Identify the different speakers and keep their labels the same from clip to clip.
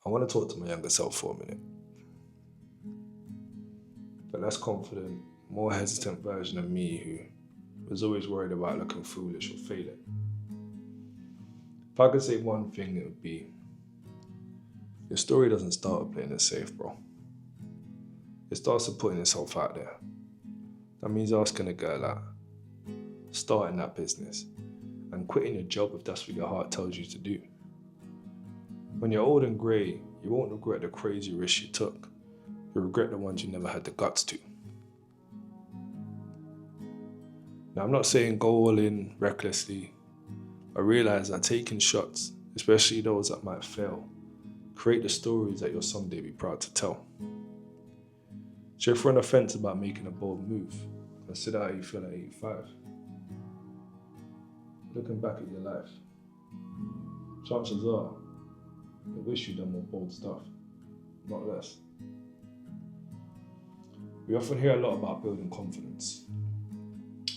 Speaker 1: I want to talk to my younger self for a minute. The less confident, more hesitant version of me who was always worried about looking foolish or failing. If I could say one thing, it would be your story doesn't start with playing it safe, bro. It starts with putting yourself out there. That means asking a girl out, starting that business, and quitting your job if that's what your heart tells you to do. When you're old and grey, you won't regret the crazy risks you took. You'll regret the ones you never had the guts to. Now, I'm not saying go all in recklessly. I realize that taking shots, especially those that might fail, create the stories that you'll someday be proud to tell. So if you're on the fence about making a bold move, consider how you feel at 85. Looking back at your life, chances are you wish you'd done more bold stuff, not less. We often hear a lot about building confidence,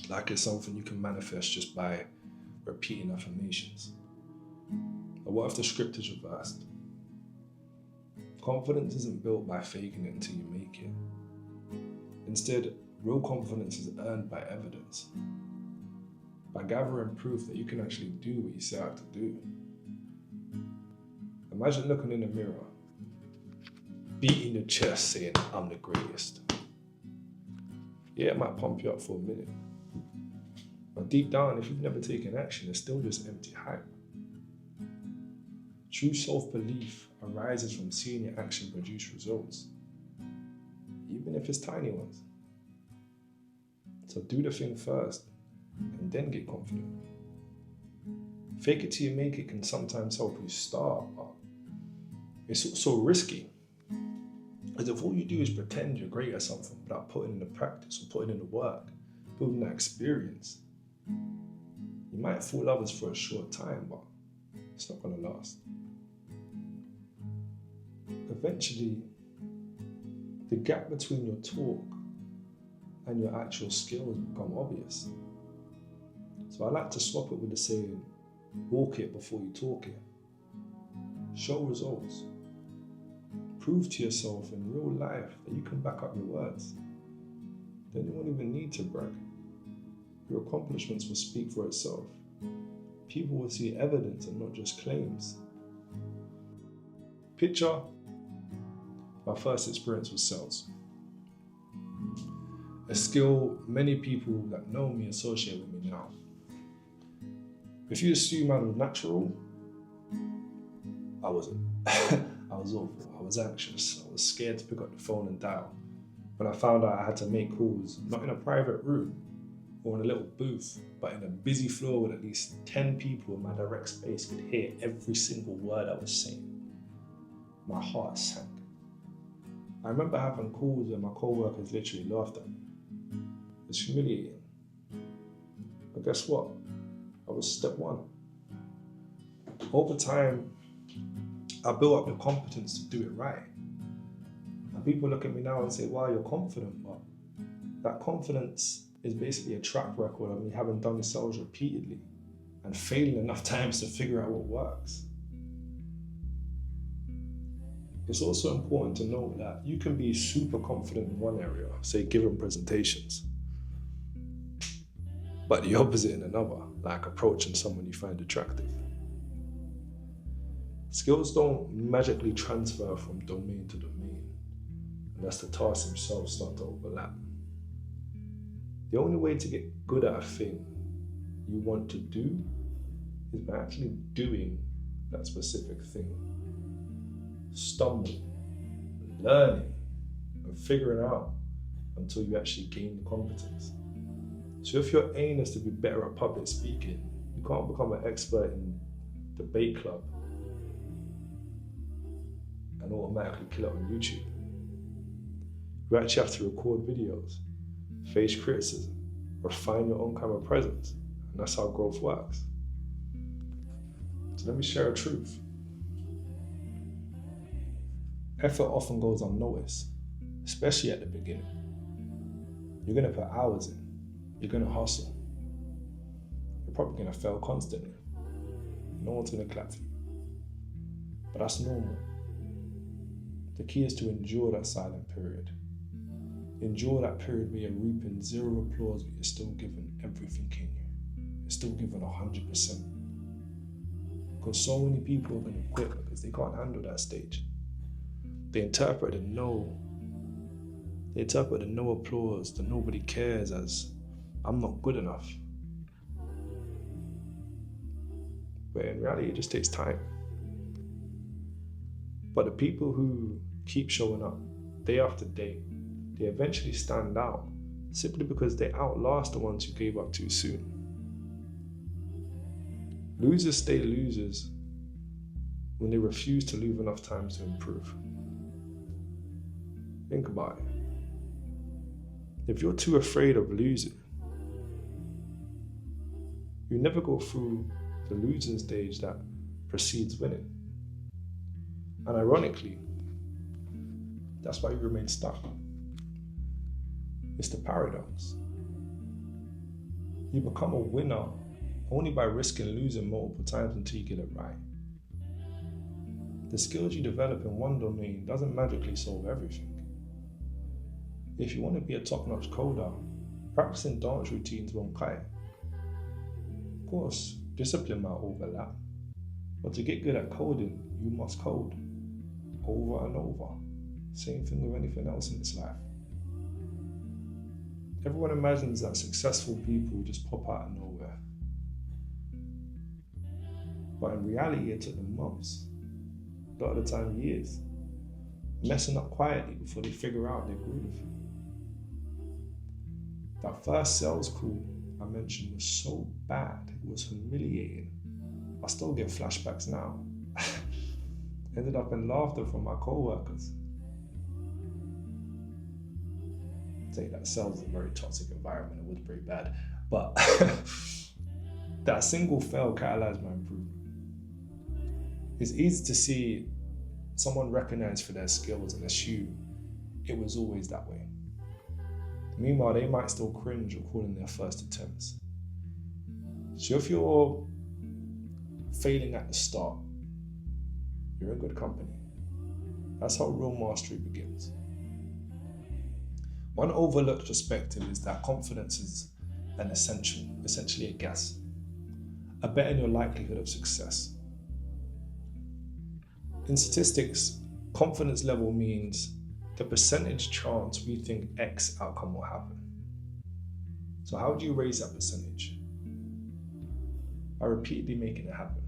Speaker 1: like it's something you can manifest just by repeating affirmations. But what if the script is reversed? Confidence isn't built by faking it until you make it. Instead, real confidence is earned by evidence, by gathering proof that you can actually do what you set out to do. Imagine looking in the mirror, beating your chest saying, "I'm the greatest." Yeah, it might pump you up for a minute, but deep down, if you've never taken action, it's still just empty hype. True self-belief arises from seeing your action produce results, even if it's tiny ones. So do the thing first, and then get confident. Fake it till you make it can sometimes help you start, but it's also risky. Because if all you do is pretend you're great at something without putting in the practice or putting in the work, building that experience, you might fool others for a short time, but it's not going to last. Eventually, the gap between your talk and your actual skills become obvious. So I like to swap it with the saying, walk it before you talk it. Show results. Prove to yourself in real life that you can back up your words. Then you won't even need to brag. Your accomplishments will speak for itself. People will see evidence and not just claims. Picture my first experience with sales. A skill many people that know me associate with me now. If you assume I was natural, I wasn't. I was awful. I was anxious. I was scared to pick up the phone and dial. When I found out I had to make calls, not in a private room or in a little booth, but in a busy floor with at least 10 people in my direct space could hear every single word I was saying, my heart sank. I remember having calls where my co-workers literally laughed at me. It's humiliating. But guess what? I was step one. Over time, I built up the competence to do it right. And people look at me now and say, wow, you're confident, but that confidence is basically a track record of me having done sales repeatedly and failing enough times to figure out what works. It's also important to note that you can be super confident in one area, say giving presentations, but the opposite in another, like approaching someone you find attractive. Skills don't magically transfer from domain to domain unless the tasks themselves start to overlap. The only way to get good at a thing you want to do is by actually doing that specific thing. Stumbling, learning, and figuring out until you actually gain the competence. So if your aim is to be better at public speaking, you can't become an expert in debate club and automatically kill it on YouTube. You actually have to record videos, face criticism, refine your own camera presence, and that's how growth works. So let me share a truth. Effort often goes unnoticed, especially at the beginning. You're gonna put hours in, you're gonna hustle. You're probably gonna fail constantly. No one's gonna clap for you. But that's normal. The key is to endure that silent period. Endure that period where you're reaping zero applause, but you're still giving everything in you. You're still giving 100%. Because so many people are going to quit because they can't handle that stage. They interpret the no applause, the nobody cares as I'm not good enough. But in reality, it just takes time. But the people who keep showing up day after day, they eventually stand out simply because they outlast the ones who gave up too soon. Losers stay losers when they refuse to leave enough time to improve. Think about it. If you're too afraid of losing, you never go through the losing stage that precedes winning. And ironically, that's why you remain stuck. It's the paradox. You become a winner only by risking losing multiple times until you get it right. The skills you develop in one domain doesn't magically solve everything. If you want to be a top-notch coder, practicing dance routines won't cut it. Of course, discipline might overlap, but to get good at coding, you must code over and over. Same thing with anything else in this life. Everyone imagines that successful people just pop out of nowhere. But in reality, it took them months, a lot of the time years, messing up quietly before they figure out their groove. That first sales call I mentioned was so bad, it was humiliating. I still get flashbacks now. Ended up in laughter from my co-workers. Say that sales is a very toxic environment, it was pretty bad. But that single fail catalyzed my improvement. It's easy to see someone recognized for their skills and assume it was always that way. Meanwhile, they might still cringe recalling their first attempts. So if you're failing at the start, you're in good company. That's how real mastery begins. One overlooked perspective is that confidence is an essentially a guess, a bet on your likelihood of success. In statistics, confidence level means the percentage chance we think X outcome will happen. So how do you raise that percentage? By repeatedly making it happen.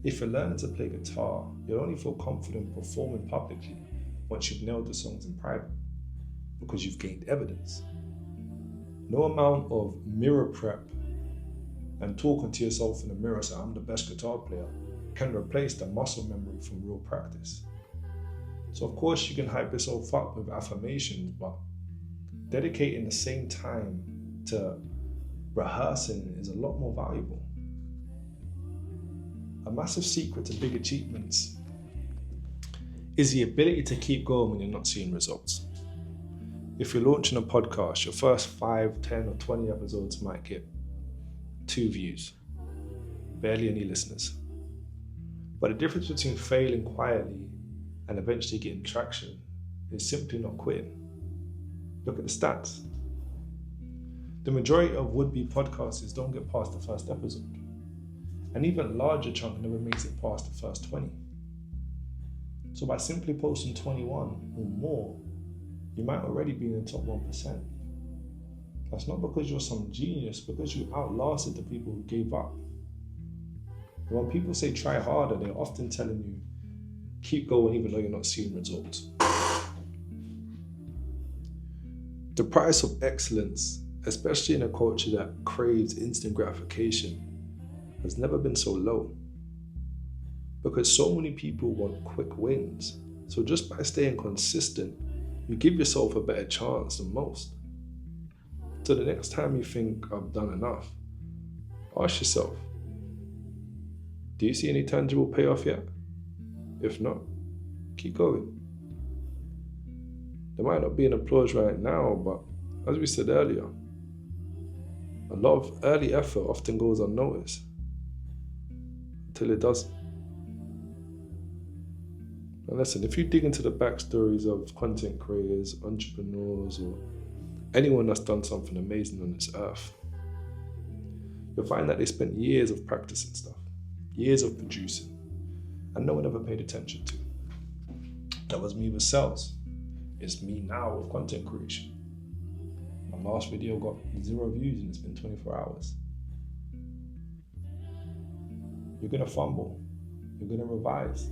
Speaker 1: If you're learning to play guitar, you'll only feel confident performing publicly once you've nailed the songs in private, because you've gained evidence. No amount of mirror prep and talking to yourself in the mirror saying, I'm the best guitar player, can replace the muscle memory from real practice. So of course you can hype yourself up with affirmations, but dedicating the same time to rehearsing is a lot more valuable. A massive secret to big achievements is the ability to keep going when you're not seeing results. If you're launching a podcast, your first 5, 10 or 20 episodes might get 2 views, barely any listeners. But the difference between failing quietly and eventually getting traction is simply not quitting. Look at the stats. The majority of would-be podcasters don't get past the first episode. An even larger chunk never makes it past the first 20. So by simply posting 21 or more, you might already be in the top 1%. That's not because you're some genius, because you outlasted the people who gave up. And when people say try harder, they're often telling you, keep going even though you're not seeing results. The price of excellence, especially in a culture that craves instant gratification, has never been so low. Because so many people want quick wins. So just by staying consistent, you give yourself a better chance than most. So the next time you think, I've done enough, ask yourself, do you see any tangible payoff yet? If not, keep going. There might not be an applause right now, but as we said earlier, a lot of early effort often goes unnoticed until it doesn't. Now listen, if you dig into the backstories of content creators, entrepreneurs, or anyone that's done something amazing on this earth, you'll find that they spent years of practicing stuff, years of producing, and no one ever paid attention to. That was me with sales. It's me now with content creation. My last video got 0 views and it's been 24 hours. You're gonna fumble. You're gonna revise.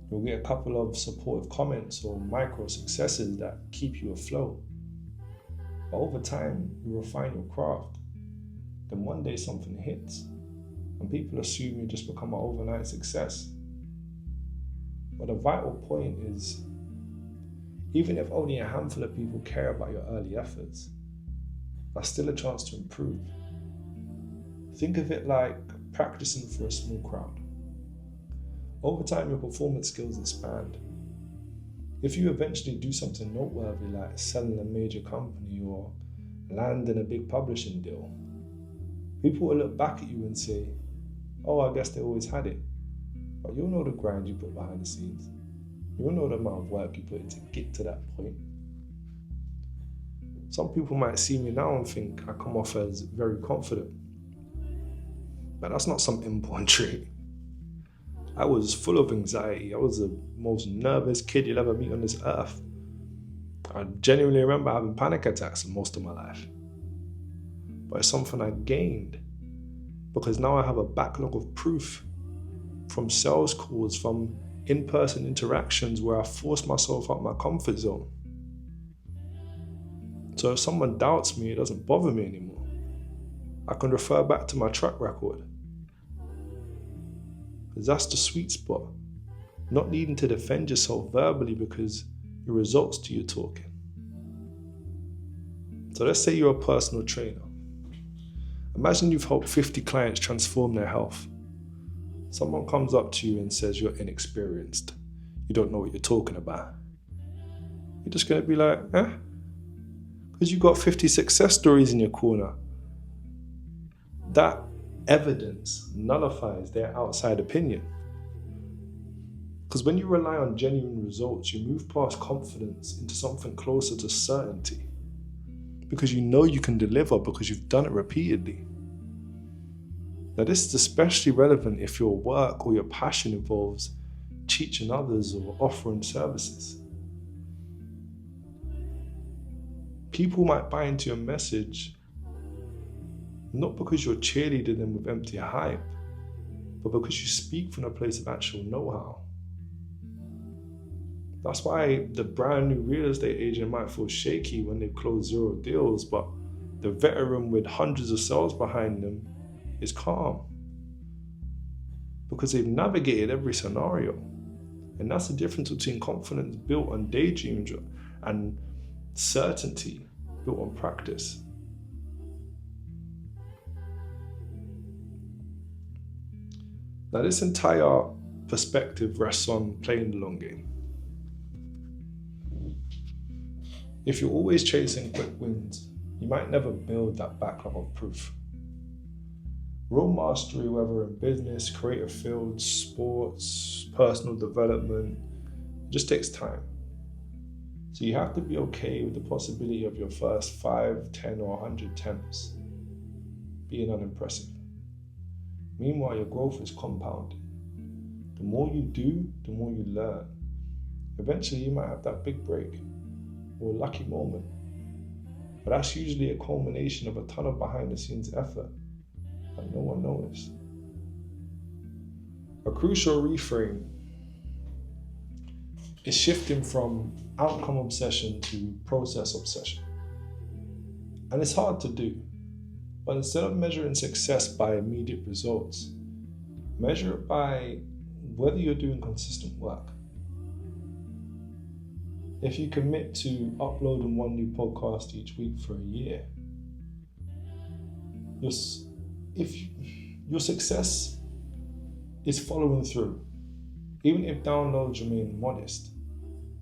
Speaker 1: You'll get a couple of supportive comments or micro successes that keep you afloat. But over time, you refine your craft. Then one day something hits and people assume you just become an overnight success. But the vital point is, even if only a handful of people care about your early efforts, that's still a chance to improve. Think of it like practicing for a small crowd. Over time, your performance skills expand. If you eventually do something noteworthy like selling a major company or landing a big publishing deal, people will look back at you and say, oh, I guess they always had it. But you'll know the grind you put behind the scenes. You'll know the amount of work you put in to get to that point. Some people might see me now and think I come off as very confident. But that's not some inborn trait. I was full of anxiety. I was the most nervous kid you'll ever meet on this earth. I genuinely remember having panic attacks most of my life. But it's something I gained because now I have a backlog of proof from sales calls, from in-person interactions where I forced myself out my comfort zone. So if someone doubts me, it doesn't bother me anymore. I can refer back to my track record. Because that's the sweet spot. Not needing to defend yourself verbally because your results do your talking. So let's say you're a personal trainer. Imagine you've helped 50 clients transform their health. Someone comes up to you and says you're inexperienced. You don't know what you're talking about. You're just going to be like, eh? Because you've got 50 success stories in your corner. That evidence nullifies their outside opinion. Because when you rely on genuine results, you move past confidence into something closer to certainty. Because you know you can deliver because you've done it repeatedly. Now, this is especially relevant if your work or your passion involves teaching others or offering services. People might buy into your message not because you're cheerleading them with empty hype, but because you speak from a place of actual know-how. That's why the brand new real estate agent might feel shaky when they've closed 0 deals, but the veteran with hundreds of sales behind them is calm because they've navigated every scenario. And that's the difference between confidence built on daydreams and certainty built on practice. Now, this entire perspective rests on playing the long game. If you're always chasing quick wins, you might never build that backlog of proof. Real mastery, whether in business, creative fields, sports, personal development, just takes time. So you have to be okay with the possibility of your first 5, 10, or 100 attempts being unimpressive. Meanwhile, your growth is compounding. The more you do, the more you learn. Eventually, you might have that big break or a lucky moment. But that's usually a culmination of a ton of behind-the-scenes effort that no one noticed. A crucial reframe is shifting from outcome obsession to process obsession. And it's hard to do. But instead of measuring success by immediate results, measure it by whether you're doing consistent work. If you commit to uploading 1 new podcast each week for a year, your success is following through, even if downloads remain modest.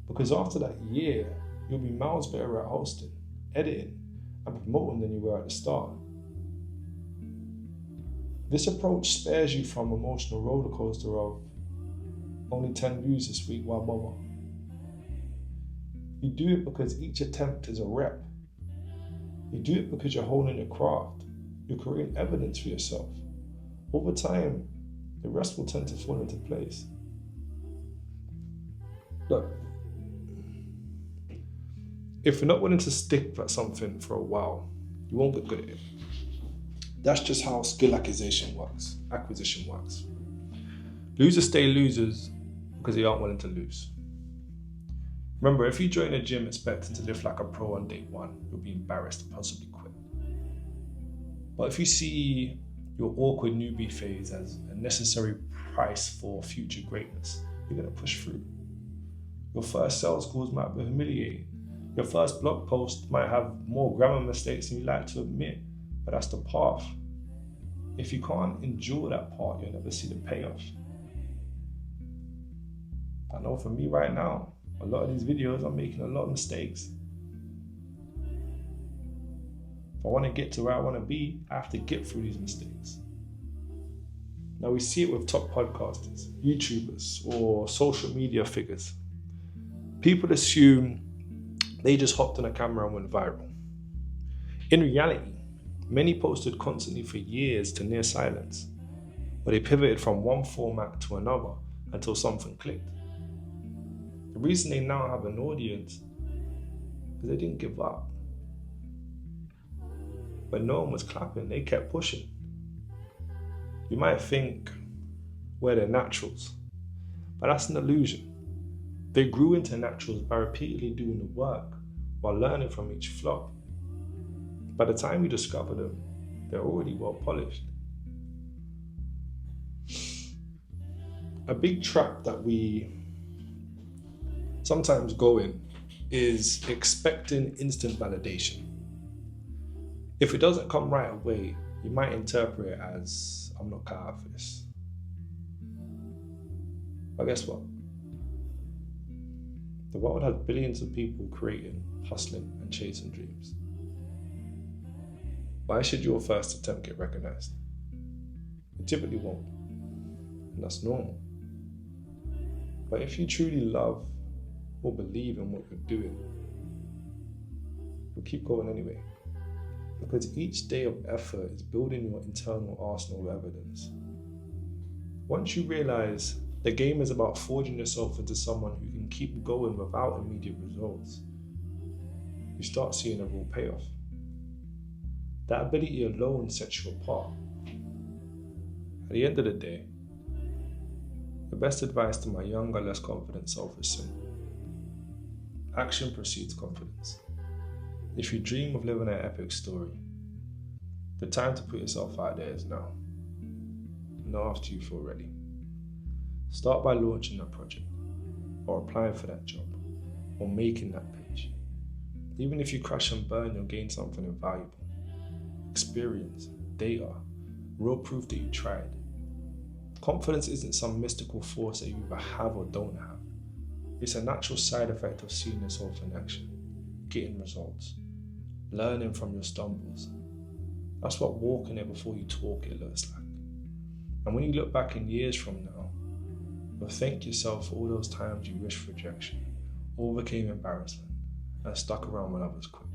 Speaker 1: Because after that year, you'll be miles better at hosting, editing, and promoting than you were at the start. This approach spares you from emotional roller coaster of, Only 10 views this week, why bother? You do it because each attempt is a rep. You do it because you're honing your craft. You're creating evidence for yourself. Over time, the rest will tend to fall into place. Look, if you're not willing to stick at something for a while, you won't get good at it. That's just how skill acquisition works. Losers stay losers because they aren't willing to lose. Remember, if you join a gym expecting to live like a pro on day one, you'll be embarrassed and possibly quit. But if you see your awkward newbie phase as a necessary price for future greatness, you're going to push through. Your first sales calls might be humiliating. Your first blog post might have more grammar mistakes than you like to admit, but that's the path. If you can't endure that part, you'll never see the payoff. I know for me right now, a lot of these videos, I'm making a lot of mistakes. If I want to get to where I want to be, I have to get through these mistakes. Now we see it with top podcasters, YouTubers, or social media figures. People assume they just hopped on a camera and went viral. In reality, many posted constantly for years to near silence, or they pivoted from one format to another until something clicked. The reason they now have an audience is they didn't give up. But no one was clapping, they kept pushing. You might think they're naturals, but that's an illusion. They grew into naturals by repeatedly doing the work while learning from each flop. By the time you discover them, they're already well polished. A big trap that we sometimes go in is expecting instant validation. If it doesn't come right away, you might interpret it as, I'm not cut out for this. But guess what? The world has billions of people creating, hustling, and chasing dreams. Why should your first attempt get recognized? It typically won't, and that's normal. But if you truly love or believe in what you're doing, you'll keep going anyway. Because each day of effort is building your internal arsenal of evidence. Once you realize the game is about forging yourself into someone who can keep going without immediate results, you start seeing a real payoff. That ability alone sets you apart. At the end of the day, the best advice to my younger, less confident self is simple. Action precedes confidence. If you dream of living an epic story, the time to put yourself out there is now. Not after you feel ready. Start by launching that project, or applying for that job, or making that page. Even if you crash and burn, you'll gain something invaluable. Experience, data, real proof that you tried. Confidence isn't some mystical force that you either have or don't have. It's a natural side effect of seeing yourself in action, getting results, learning from your stumbles. That's what walking it before you talk it looks like. And when you look back in years from now, you'll thank yourself for all those times you wished rejection, overcame embarrassment, and stuck around when others quit.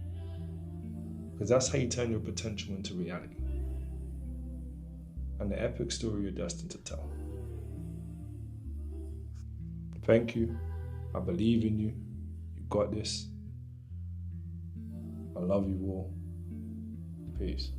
Speaker 1: Because that's how you turn your potential into reality. And the epic story you're destined to tell. Thank you. I believe in you. You got this. I love you all. Peace.